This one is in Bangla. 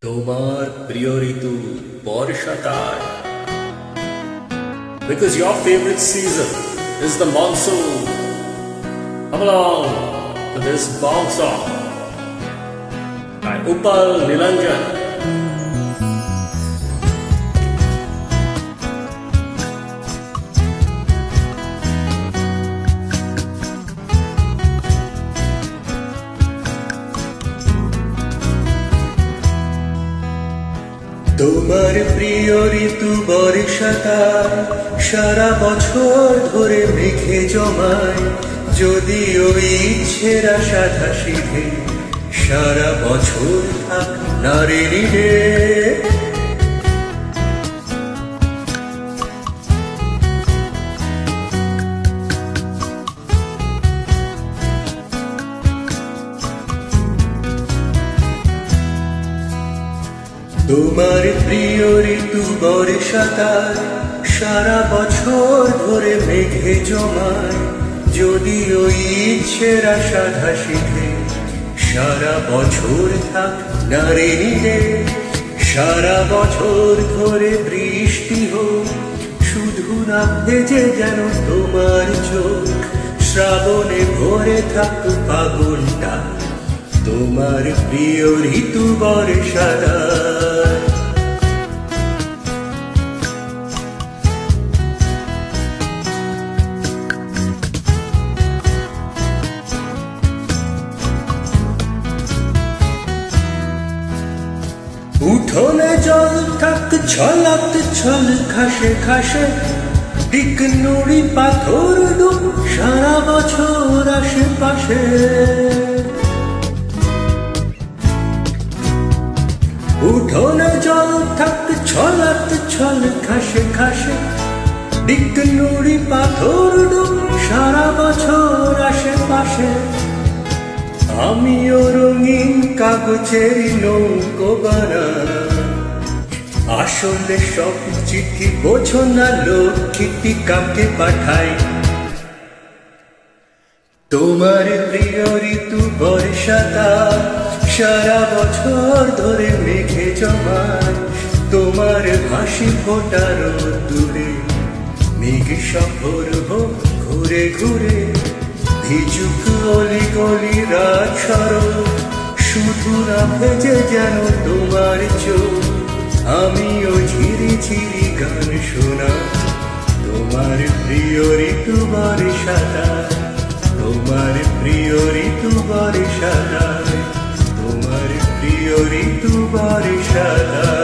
তোমার প্রিয় ঋতু বর্ষাকাল, because your favorite season is the monsoon. Come along to this bong song by Upal Nilanjan. তোমার প্রিয় ঋতু বর্ষাকাল সারা বছর ধরে মেঘে জমায়, যদিও ইচ্ছেরা সাধা সিধে সারা বছর থাক নারী রে। তোমার প্রিয় ঋতু বর্ষাকাল সারা বছর ধরে মেঘে জমায়, যদিও ইচ্ছেরা সাধা সিধে সারা বছর থাক নারী রে। সারা বছর ধরে বৃষ্টি হোক, শুধু না ভেজে যেন তোমার চোখ, শ্রাবণে ভরে থাক ফাগুনটা তোমার প্রিয় ঋতু বর্ষাকাল। উঠোনে জল থাক ছলাত ছল খাসে খাসে, দিক নুড়ি পাথর ডুব সারা বছর আশেপাশে। উঠোনে জল থাক ছলাত ছল খাসে খাসে, দিক নুড়ি পাথর ডুব সারা বছর আশেপাশে। আমিও রঙিন কাগজের নৌকো বানাই, আসলে সব চিঠি বোঝো না লক্ষ্মীটি কাকে পাঠাই। তোমার প্রিয় ঋতু বর্ষাকাল সারা বছর ধরে মেঘে জমায়, তোমার হাসি ফোটার দূরে মেঘ সফর হোক ঘুরে ঘুরে। ভিজুক অলি গলি রাত সরব, শুধু না ভেজে যেন তোমার চোখ, আমিও ঝিরি ঝিরি গান শোনা। তোমার প্রিয় ঋতু বর্ষাকাল, তোমার প্রিয় ঋতু বর্ষাকাল, তোমার প্রিয় ঋতু বর্ষাকাল।